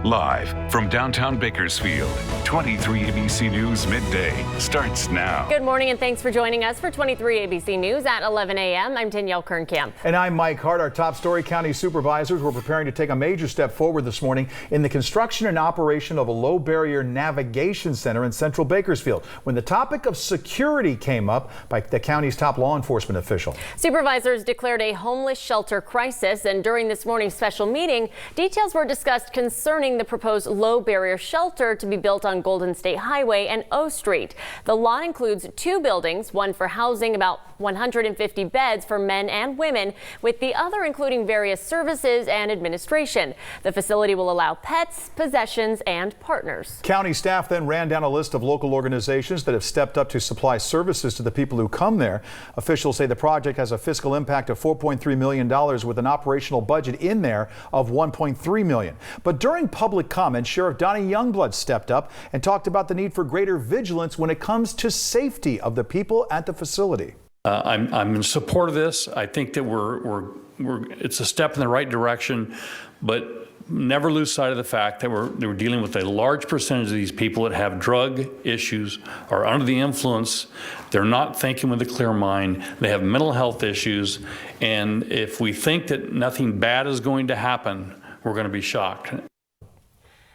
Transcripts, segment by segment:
Live from downtown Bakersfield, 23ABC News Midday starts now. Good morning and thanks for joining us for 23ABC News at 11 a.m. I'm Danielle Kernkamp. And I'm Mike Hart. Our top story: county supervisors were preparing to take a major step forward this morning in the construction and operation of a low barrier navigation center in central Bakersfield when the topic of security came up by the county's top law enforcement official. Supervisors declared a homeless shelter crisis, and during this morning's special meeting, details were discussed concerning the proposed low barrier shelter to be built on Golden State Highway and O Street. The lot includes two buildings, one for housing about 150 beds for men and women, with the other including various services and administration. The facility will allow pets, possessions, and partners. County staff then ran down a list of local organizations that have stepped up to supply services to the people who come there. Officials say the project has a fiscal impact of $4.3 million with an operational budget in there of $1.3 million. But during public comment, Sheriff Donnie Youngblood stepped up and talked about the need for greater vigilance when it comes to safety of the people at the facility. I'm in support of this. I think that it's a step in the right direction, but never lose sight of the fact that we're dealing with a large percentage of these people that have drug issues, are under the influence. They're not thinking with a clear mind. They have mental health issues, and if we think that nothing bad is going to happen, we're going to be shocked.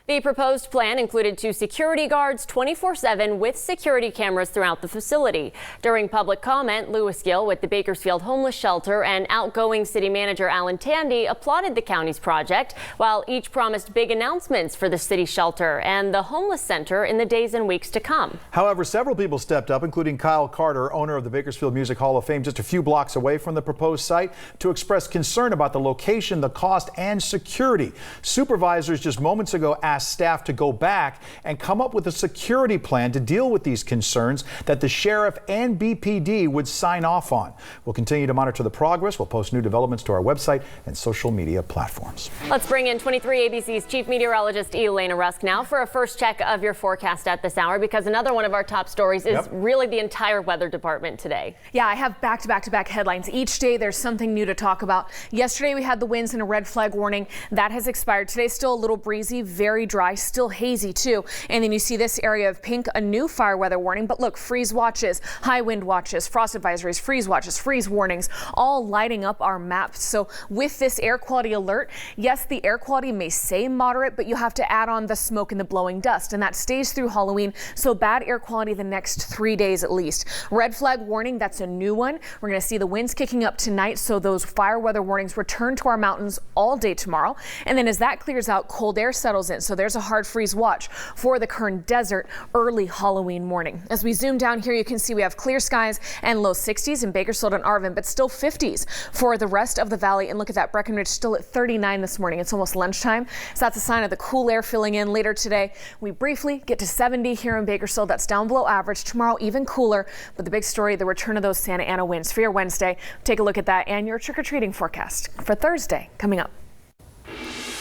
The proposed plan included 2 security guards 24/7 with security cameras throughout the facility. During public comment, Lewis Gill with the Bakersfield Homeless Shelter and outgoing city manager Alan Tandy applauded the county's project, while each promised big announcements for the city shelter and the homeless center in the days and weeks to come. However, several people stepped up, including Kyle Carter, owner of the Bakersfield Music Hall of Fame, just a few blocks away from the proposed site, to express concern about the location, the cost, and security. Supervisors just moments ago asked staff to go back and come up with a security plan to deal with these concerns that the sheriff and BPD would sign off on. We'll continue to monitor the progress. We'll post new developments to our website and social media platforms. Let's bring in 23ABC's chief meteorologist Elena Rusk now for a first check of your forecast at this hour, because another one of our top stories is really the entire weather department today. Yeah, I have back-to-back headlines. Each day there's something new to talk about. Yesterday we had the winds and a red flag warning. That has expired. Today's still a little breezy, very dry, still hazy too. And then you see this area of pink, a new fire weather warning. But look, freeze watches, high wind watches, frost advisories, freeze watches, freeze warnings, all lighting up our maps. So with this air quality alert, yes, the air quality may say moderate, but you have to add on the smoke and the blowing dust, and that stays through Halloween. So bad air quality the next 3 days at least. Red flag warning, that's a new one. We're going to see the winds kicking up tonight, so those fire weather warnings return to our mountains all day tomorrow. And then as that clears out, cold air settles in. So there's a hard freeze watch for the Kern Desert early Halloween morning. As we zoom down here, you can see we have clear skies and low 60s in Bakersfield and Arvin, but still 50s for the rest of the valley. And look at that, Breckenridge still at 39 this morning. It's almost lunchtime, so that's a sign of the cool air filling in. Later today, we briefly get to 70 here in Bakersfield. That's down below average. Tomorrow, even cooler. But the big story, the return of those Santa Ana winds for your Wednesday. Take a look at that and your trick-or-treating forecast for Thursday coming up.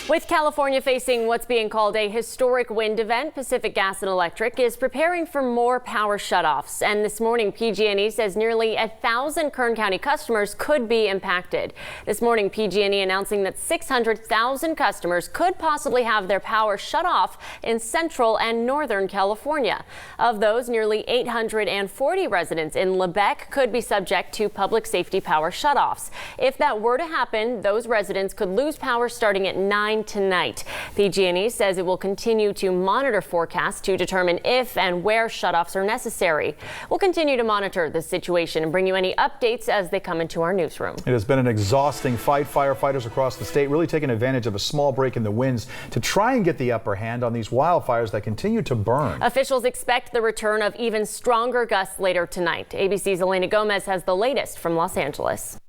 With California facing what's being called a historic wind event, Pacific Gas and Electric is preparing for more power shutoffs. And this morning, PG&E says nearly 1,000 Kern County customers could be impacted. This morning, PG&E announcing that 600,000 customers could possibly have their power shut off in central and northern California. Of those, nearly 840 residents in Lebec could be subject to public safety power shutoffs. If that were to happen, those residents could lose power starting at 9 tonight. PG&E says it will continue to monitor forecasts to determine if and where shutoffs are necessary. We'll continue to monitor the situation and bring you any updates as they come into our newsroom. It has been an exhausting fight. Firefighters across the state really taking advantage of a small break in the winds to try and get the upper hand on these wildfires that continue to burn. Officials expect the return of even stronger gusts later tonight. ABC's Elena Gomez has the latest from Los Angeles.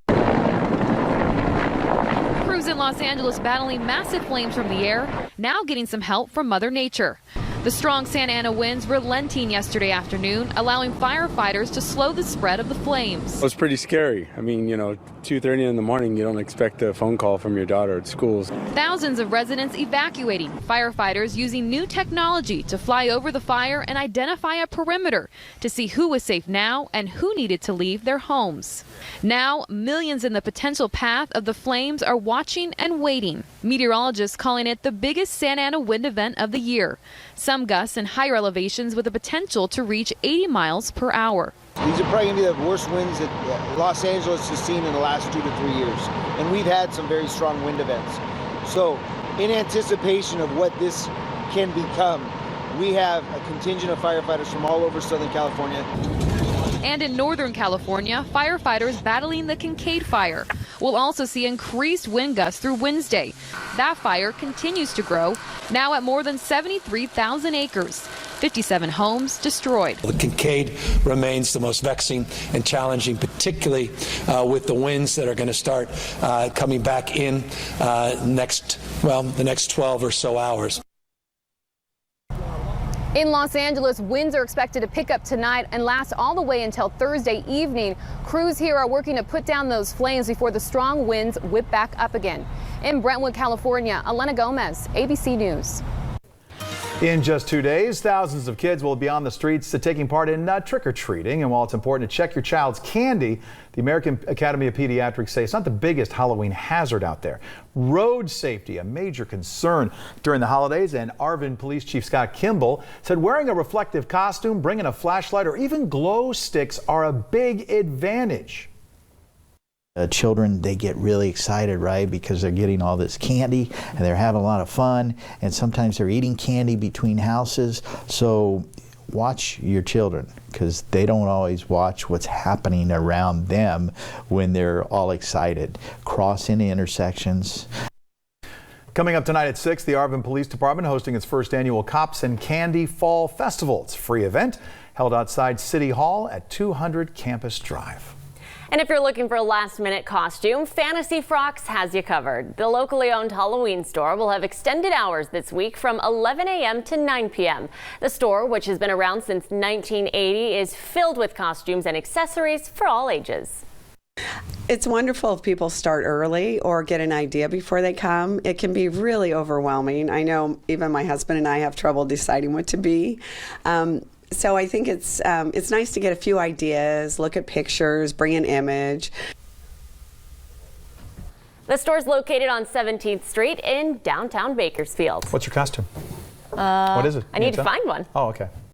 Crews in Los Angeles battling massive flames from the air, now getting some help from Mother Nature. The strong Santa Ana winds relenting yesterday afternoon, allowing firefighters to slow the spread of the flames. It was pretty scary. I mean, 2:30 in the morning, you don't expect a phone call from your daughter at school. Thousands of residents evacuating, firefighters using new technology to fly over the fire and identify a perimeter to see who was safe now and who needed to leave their homes. Now, millions in the potential path of the flames are watching and waiting. Meteorologists calling it the biggest Santa Ana wind event of the year. Some gusts and higher elevations with the potential to reach 80 miles per hour. These are probably going to be the worst winds that Los Angeles has seen in the last 2 to 3 years. And we've had some very strong wind events. So in anticipation of what this can become, we have a contingent of firefighters from all over Southern California. And in Northern California, firefighters battling the Kincaid fire. We'll also see increased wind gusts through Wednesday. That fire continues to grow, now at more than 73,000 acres. 57 homes destroyed. The Kincaid remains the most vexing and challenging, particularly with the winds that are going to start coming back in the next 12 or so hours. In Los Angeles, winds are expected to pick up tonight and last all the way until Thursday evening. Crews here are working to put down those flames before the strong winds whip back up again. In Brentwood, California, Elena Gomez, ABC News. In just 2 days, thousands of kids will be on the streets taking part in trick-or-treating. And while it's important to check your child's candy, the American Academy of Pediatrics say it's not the biggest Halloween hazard out there. Road safety, a major concern during the holidays, and Arvin Police Chief Scott Kimball said wearing a reflective costume, bringing a flashlight, or even glow sticks are a big advantage. Children, they get really excited, right, because they're getting all this candy and they're having a lot of fun, and sometimes they're eating candy between houses. So watch your children, because they don't always watch what's happening around them when they're all excited. Cross into intersections. Coming up tonight at 6, the Arvin Police Department hosting its first annual Cops and Candy Fall Festival. It's a free event held outside City Hall at 200 Campus Drive. And if you're looking for a last-minute costume, Fantasy Frocks has you covered. The locally owned Halloween store will have extended hours this week from 11 a.m. to 9 p.m. The store, which has been around since 1980, is filled with costumes and accessories for all ages. It's wonderful if people start early or get an idea before they come. It can be really overwhelming. I know even my husband and I have trouble deciding what to be. So I think it's nice to get a few ideas, look at pictures, bring an image. The store is located on 17th Street in downtown Bakersfield. What's your costume? What is it? I need to find one. Oh, okay.